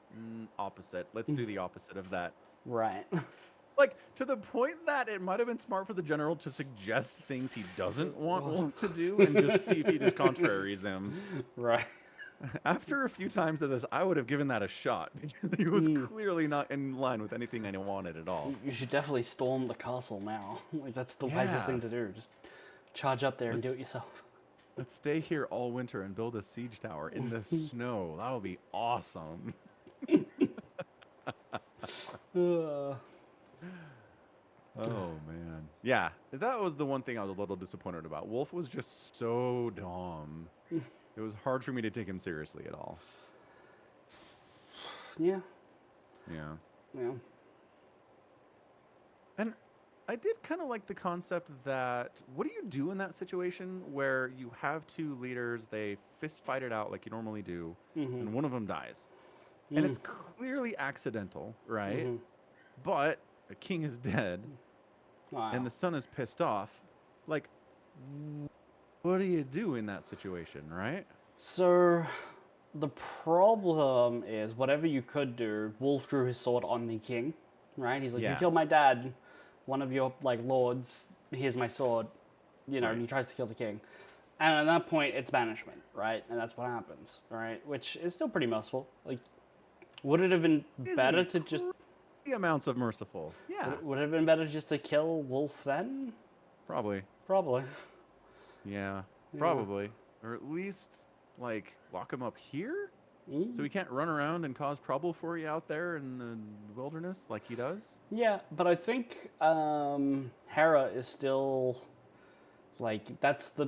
opposite. Let's do the opposite of that. Right. Like, to the point that it might have been smart for the general to suggest things he doesn't want Wolf to do and just see if he just contraries him. Right. After a few times of this, I would have given that a shot because he was clearly not in line with anything I wanted at all. You should definitely storm the castle now. Like that's the wisest thing to do. Just charge up there and do it yourself. Let's stay here all winter and build a siege tower in the snow. That'll be awesome. Oh man. Yeah, that was the one thing I was a little disappointed about. Wolf was just so dumb. It was hard for me to take him seriously at all. Yeah. Yeah. Yeah. And I did kind of like the concept that what do you do in that situation where you have two leaders, they fist fight it out like you normally do, and one of them dies. And it's clearly accidental, right? But the king is dead, and the son is pissed off. Like, what do you do in that situation, right? So, the problem is, whatever you could do, Wolf drew his sword on the king, right? He's like, you killed my dad, one of your, like, lords, here's my sword, you know, and he tries to kill the king. And at that point, it's banishment, right? And that's what happens, right? Which is still pretty merciful. Like, would it have been better to just... The amounts of merciful. Yeah. Would it have been better just to kill Wolf then? Probably. Probably. Yeah, probably. Or at least, like, lock him up here? So he can't run around and cause trouble for you out there in the wilderness like he does? Yeah, but I think Hera is still... Like, that's the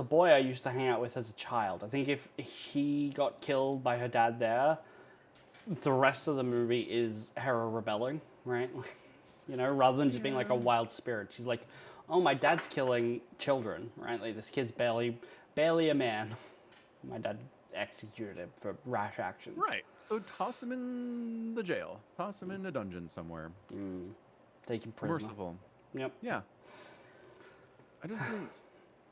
boy I used to hang out with as a child. I think if he got killed by her dad there, the rest of the movie is Hera rebelling, right? You know, rather than just being like a wild spirit. She's like, oh, my dad's killing children, right? Like, this kid's barely a man. My dad executed him for rash actions. Right. So toss him in the jail. Toss him in a dungeon somewhere. Take him prisoner. Merciful. Yep. Yeah. I just think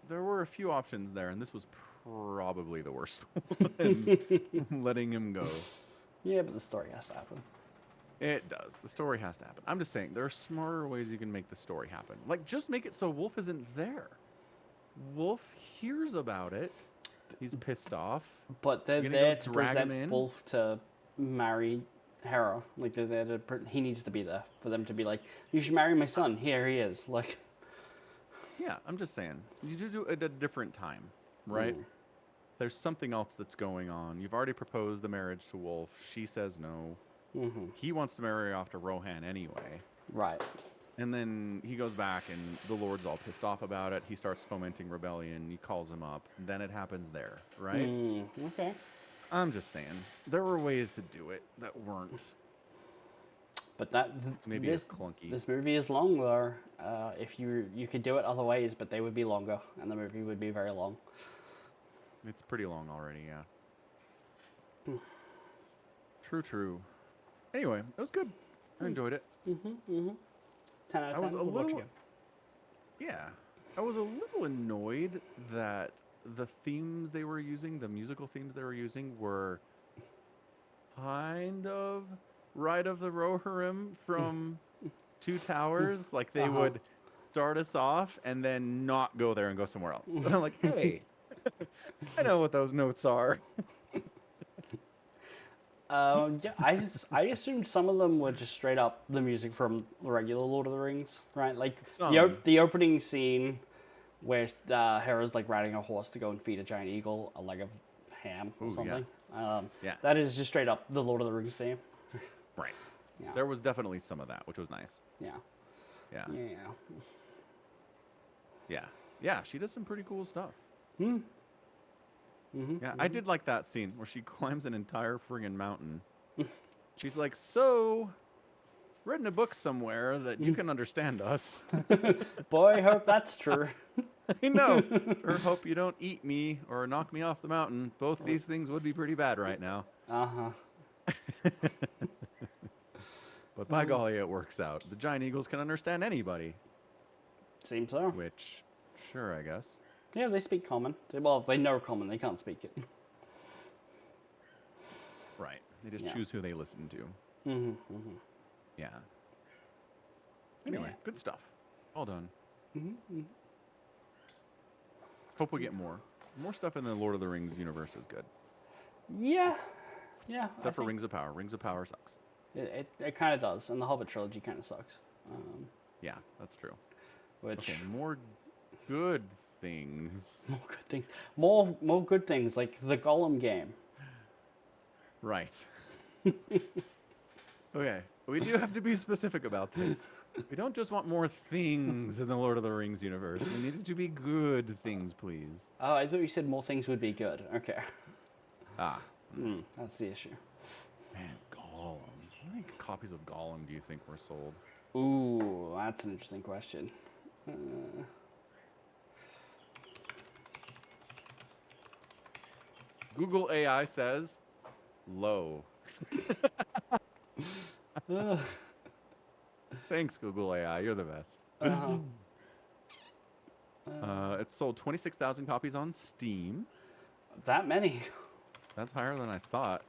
there were a few options there, and this was probably the worst one. Letting him go. Yeah, but the story has to happen. It does. The story has to happen. I'm just saying, there are smarter ways you can make the story happen. Like, just make it so Wolf isn't there. Wolf hears about it. He's pissed off. But they're there to present Wolf to marry Hera. Like he needs to be there for them to be like, you should marry my son. Here he is. Like, Yeah, I'm just saying. You do it at a different time, right? mm, There's something else that's going on. You've already proposed the marriage to Wolf. She says no. He wants to marry off to Rohan anyway. right. And then he goes back, and the Lord's all pissed off about it. He starts fomenting rebellion. He calls him up. Then it happens there, right? Okay. I'm just saying. There were ways to do it that weren't But maybe as clunky. this movie is long though. If you could do it other ways, but they would be longer, and the movie would be very long. It's pretty long already, yeah. True. Anyway, it was good. I enjoyed it. 10 out of 10. I was a We'll watch little, again. yeah. I was a little annoyed that the themes they were using, the musical themes they were using, were kind of Ride of the Rohirrim from Two Towers. Like they would start us off and then not go there and go somewhere else. And I'm like, hey, I know what those notes are. Yeah, I assumed some of them were just straight up the music from the regular Lord of the Rings, right? Like Some. the opening scene where Hera's like riding a horse to go and feed a giant eagle a leg of ham or Ooh, yeah. something. Yeah. That is just straight up the Lord of the Rings theme. Right. Yeah. There was definitely some of that, which was nice. Yeah. Yeah. Yeah. Yeah, she does some pretty cool stuff. Mm-hmm. Yeah, I did like that scene where she climbs an entire friggin' mountain. She's like, so, read in a book somewhere that you can understand us. Boy, I hope that's true. I know. Sure hope you don't eat me or knock me off the mountain. Both these things would be pretty bad right now. But by golly, it works out. The giant eagles can understand anybody. Seems so. Which, sure, I guess. Yeah, they speak common. Well, if they know common, they can't speak it. Right. They just choose who they listen to. Yeah. Anyway, good stuff. Well done. Hope we get more. More stuff in the Lord of the Rings universe is good. Yeah. Except for Rings of Power. Rings of Power sucks. It kind of does, and the Hobbit trilogy kind of sucks. Yeah, that's true. Which Okay, more good things. more good things, more good things like the Gollum game. Right. Okay, we do have to be specific about this. We don't just want more things in the Lord of the Rings universe. We need it to be good things, please. Oh, I thought you said more things would be good. Okay. Ah. That's the issue. Man, Gollum. How many copies of Gollum do you think were sold? Ooh, that's an interesting question. Google AI says low. Thanks, Google AI. You're the best. It sold 26,000 copies on Steam. That many. That's higher than I thought.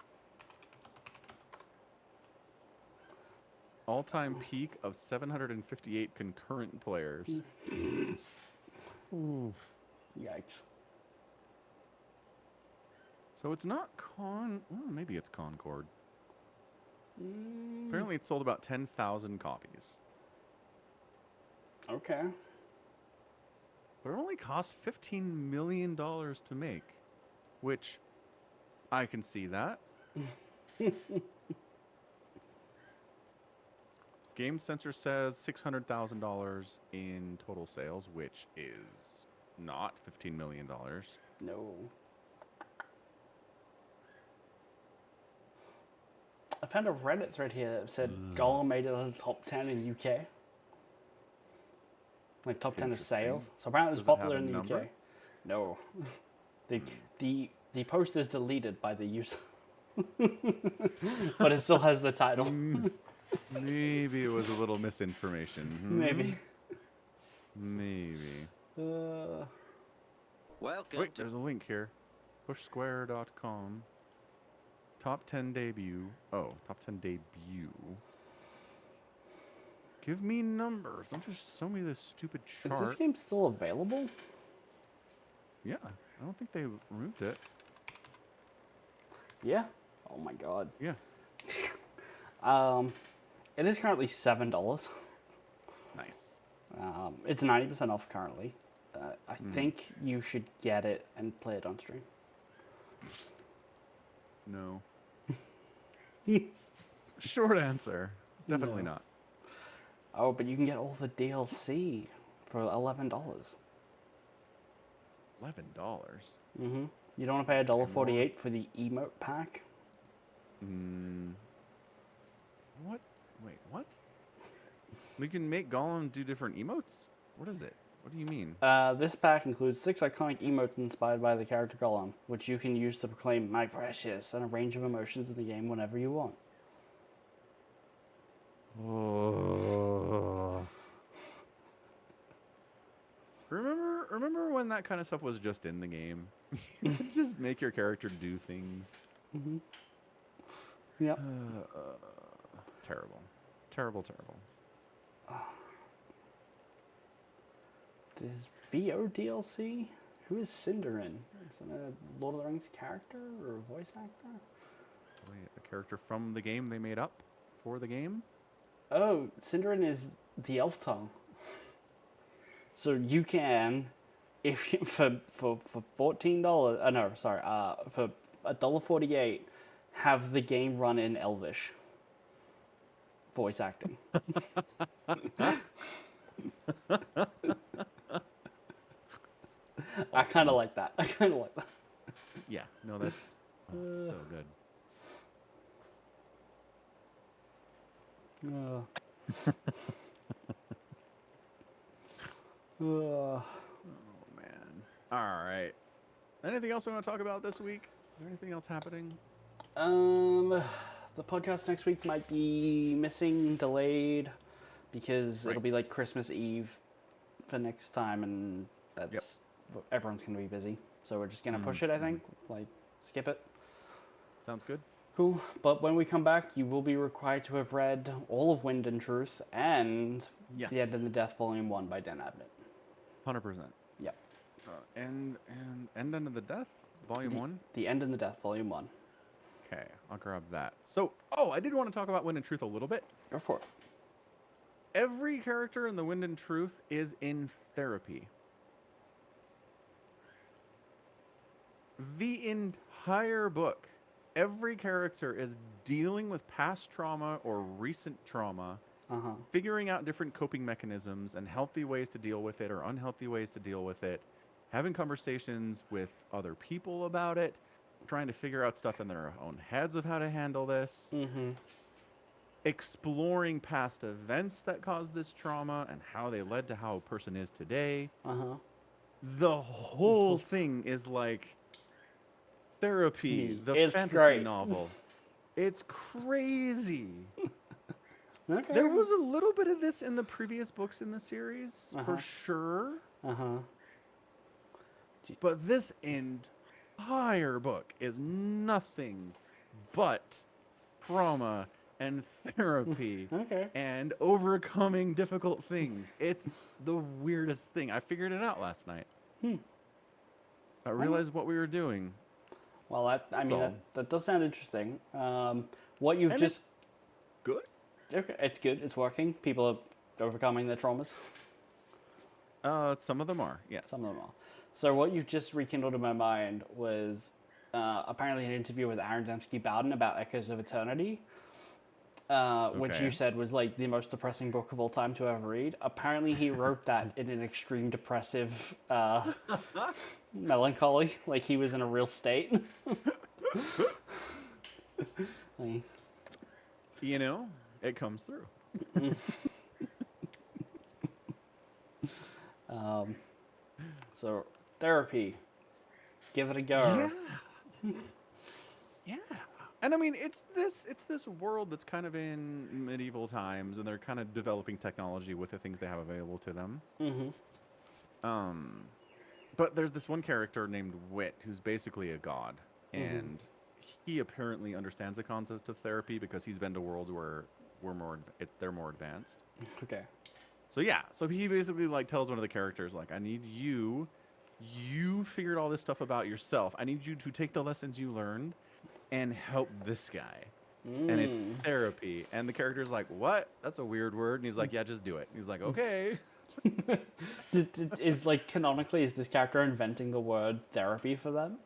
All-time peak of 758 concurrent players. Ooh. Yikes. So it's not well, maybe it's Concord. Apparently it sold about 10,000 copies. Okay. But it only cost $15 million to make, which I can see that. Game Sensor says $600,000 in total sales, which is not $15 million. No. I found a Reddit thread here that said Gollum made it on the top 10 in UK. Like top 10 of sales. So apparently it's popular in the UK. No. The post is deleted by the user. But it still has the title. Maybe it was a little misinformation. Maybe. Maybe. Welcome. Wait, there's a link here. Pushsquare.com. Top 10 debut. Oh, top 10 debut. Give me numbers. Don't just show me this stupid chart. Is this game still available? Yeah, I don't think they removed it. Yeah. Oh my god. Yeah. Um, it is currently $7. Nice. It's 90% off currently. I Mm. think you should get it and play it on stream. No. Short answer. Definitely No. not. Oh, but you can get all the DLC for $11. $11. Mm-hmm. You don't want to pay Pay more. $1.48 for the emote pack? Mm, what? Wait, what? We can make Gollum do different emotes? What is it? What do you mean? This pack includes 6 iconic emotes inspired by the character Gollum, which you can use to proclaim "My Precious" and a range of emotions in the game whenever you want. Oh. Remember when that kind of stuff was just in the game? You could just make your character do things. Mm-hmm. Yep. Terrible. Terrible, terrible. This VO DLC? Who is Cinderin? Is it a Lord of the Rings character or a voice actor? Wait, a character from the game they made up for the game? Oh, Cinderin is the elf tongue. So you can, if you, for $14, no, sorry, for $1.48, have the game run in Elvish voice acting. I kind of Awesome. like that. I kind of like that. Yeah, no, that's it's so good. Uh, uh, Oh man. All right. Anything else we want to talk about this week? Is there anything else happening? um, the podcast next week might be missing, delayed, because it'll Right. be like Christmas Eve for next time, and Yep. that's everyone's gonna be busy. So we're just gonna Mm-hmm. push it. I think, like, skip it. Sounds good. Cool. But when we come back, you will be required to have read all of Wind and Truth and The End Yes. and the Death, Volume 1 by Dan Abnett. 100%. Yep. And End Under the Death, Volume The, 1. the End and the Death, Volume 1. Okay, I'll grab that. So, oh, I did want to talk about Wind and Truth a little bit. Go for it. Every character in the Wind and Truth is in therapy. The entire book, every character is dealing with past trauma or recent trauma, Uh-huh. figuring out different coping mechanisms and healthy ways to deal with it or unhealthy ways to deal with it, having conversations with other people about it, trying to figure out stuff in their own heads of how to handle this, Mm-hmm. exploring past events that caused this trauma and how they led to how a person is today. Uh-huh. The whole thing is like therapy, Me. the It's fantasy great. novel. It's crazy. Okay. There was a little bit of this in the previous books in the series, for Uh-huh. sure. Uh-huh. But this entire book is nothing but trauma and therapy Okay. and overcoming difficult things. It's the weirdest thing. I figured it out last night. I realized what we were doing. Well, That's all. that does sound interesting. What you've And just... it's good. Okay, it's good. It's working. People are overcoming their traumas. Some of them are, yes. Some of them are. So what you've just rekindled in my mind was apparently an interview with Aaron Dembski Bowden about Echoes of Eternity, which you Okay. said was like the most depressing book of all time to ever read. Apparently he wrote that in an extreme depressive melancholy, like he was in a real state. Like, You know, it comes through. so therapy, give it a go. Yeah. Yeah. And I mean, it's this world that's kind of in medieval times, and they're kind of developing technology with the things they have available to them. Um, but there's this one character named Wit who's basically a god, and he apparently understands the concept of therapy because he's been to worlds where they're more advanced. Okay. So yeah, so he basically like tells one of the characters like, I need you figured all this stuff about yourself. I need you to take the lessons you learned and help this guy. and it's Mm. therapy. And the character's like, "What? That's a weird word." And he's like, "Yeah, just do it." And he's like, "Okay." Is like canonically, is this character inventing the word therapy for them?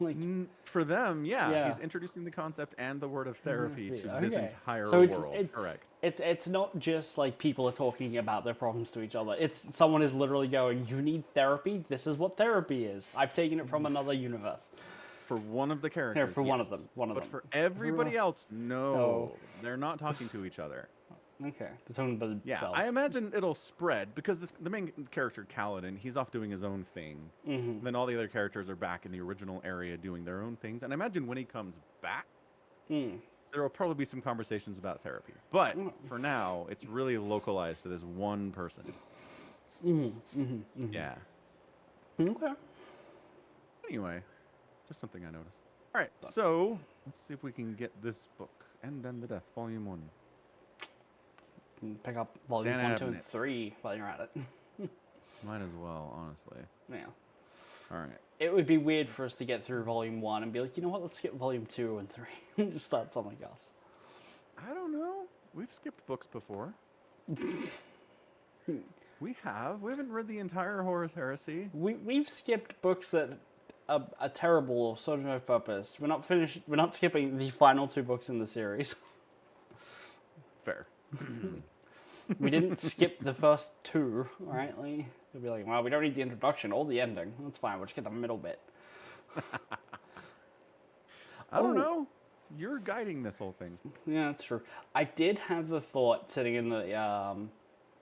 Like, For them, yeah, yeah. he's introducing the concept and the word of therapy to this Okay. entire So world. Correct. it's not just like people are talking about their problems to each other. It's someone is literally going, "You need therapy. This is what therapy is. I've taken it from another universe." For one of the Here characters, for one yes. of them. One of But them. for Everyone- everybody else, No. no. They're not talking to each other. Okay. They're talking about Yeah, themselves. I imagine it'll spread because the main character, Kaladin, he's off doing his own thing. Mm-hmm. Then all the other characters are back in the original area doing their own things. And I imagine when he comes back, Mm. there will probably be some conversations about therapy. But Mm. for now, it's really localized to this one person. Mm-hmm. Mm-hmm. Yeah. Okay. Anyway, just something I noticed. All right, so let's see if we can get this book, End and the Death, Volume 1. Pick up volumes Dan 1, 2, and Abnett. 3 while you're at it. Might as well, honestly. Yeah. All right. It would be weird for us to get through volume 1 and be like, you know what, let's skip volume 2 and 3 and just start something else. I don't know. We've skipped books before. We have. We haven't read the entire Horus Heresy. We've skipped books that are terrible or serve no purpose. We're not finished. We're not skipping the final 2 books in the series. Fair. We didn't skip the first 2, right? Like, they'll be like, well, we don't need the introduction or the ending. That's fine. We'll just get the middle bit. I don't know. You're guiding this whole thing. Yeah, that's true. I did have the thought sitting in the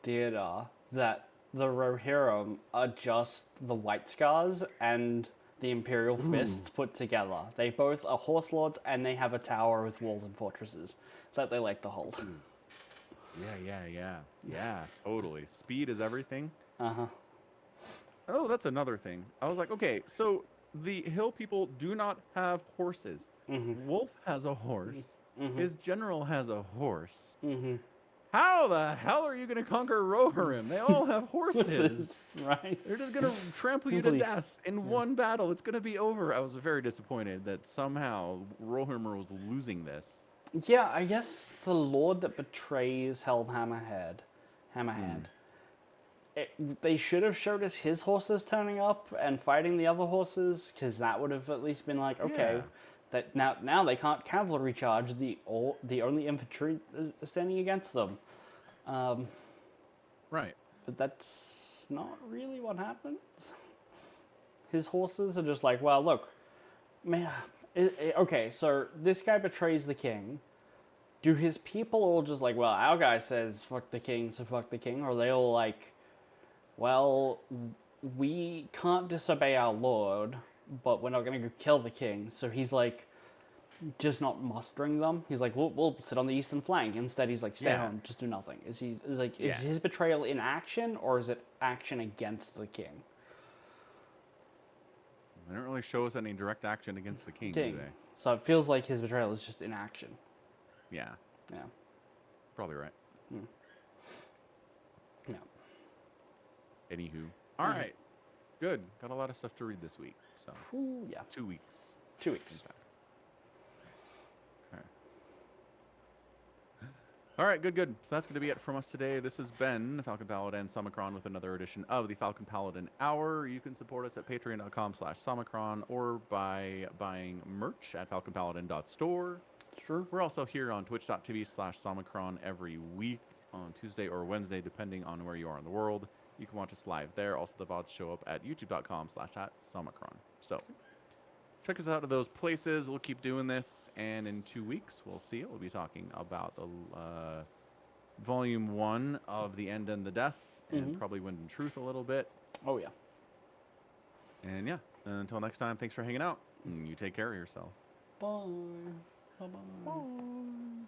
theater that the Rohirrim are just the White Scars and the Imperial Fists put together. They both are horse lords and they have a tower with walls and fortresses that they like to hold. Yeah, totally. Speed is everything. Uh-huh. Oh, that's another thing. I was like, okay, so the hill people do not have horses. Wolf has a horse. His general has a horse. How the hell are you going to conquer Rohirrim? They all have horses. Right? They're just going to trample you to death in one battle. It's going to be over. I was very disappointed that somehow Rohirrim was losing this. Yeah, I guess the lord that betrays Hammerhand, they should have showed us his horses turning up and fighting the other horses, because that would have at least been like, okay, Yeah. that now they can't cavalry charge the only infantry standing against them. Right. But that's not really what happens. His horses are just like, well, look, man. Okay, so this guy betrays the king. Do his people all just like, well, our guy says fuck the king, so fuck the king? Or are they all like, well, we can't disobey our lord, but we're not going to go kill the king. So he's like, just not mustering them. He's like, we'll sit on the eastern flank. Instead, he's like, stay home, just do nothing. Is his betrayal in action, or is it action against the king? They don't really show us any direct action against the king, do they? So it feels like his betrayal is just in action. Yeah. Yeah. Probably right. Yeah. Anywho. All right. Good. Got a lot of stuff to read this week. So, Ooh, yeah. 2 weeks. 2 weeks. Okay. All right, good. So that's going to be it from us today. This has been Falcon Paladin Somicron with another edition of the Falcon Paladin Hour. You can support us at patreon.com/Somicron or by buying merch at falconpaladin.store. Sure. We're also here on twitch.tv/Somicron every week on Tuesday or Wednesday, depending on where you are in the world. You can watch us live there. Also, the VODs show up at youtube.com/@Somicron. So check us out at those places. We'll keep doing this, and in 2 weeks, we'll see it. We'll be talking about the volume 1 of The End and the Death, and probably Wind and Truth a little bit. Oh, yeah. And yeah, until next time, thanks for hanging out, and you take care of yourself. Bye. Bye-bye. Bye.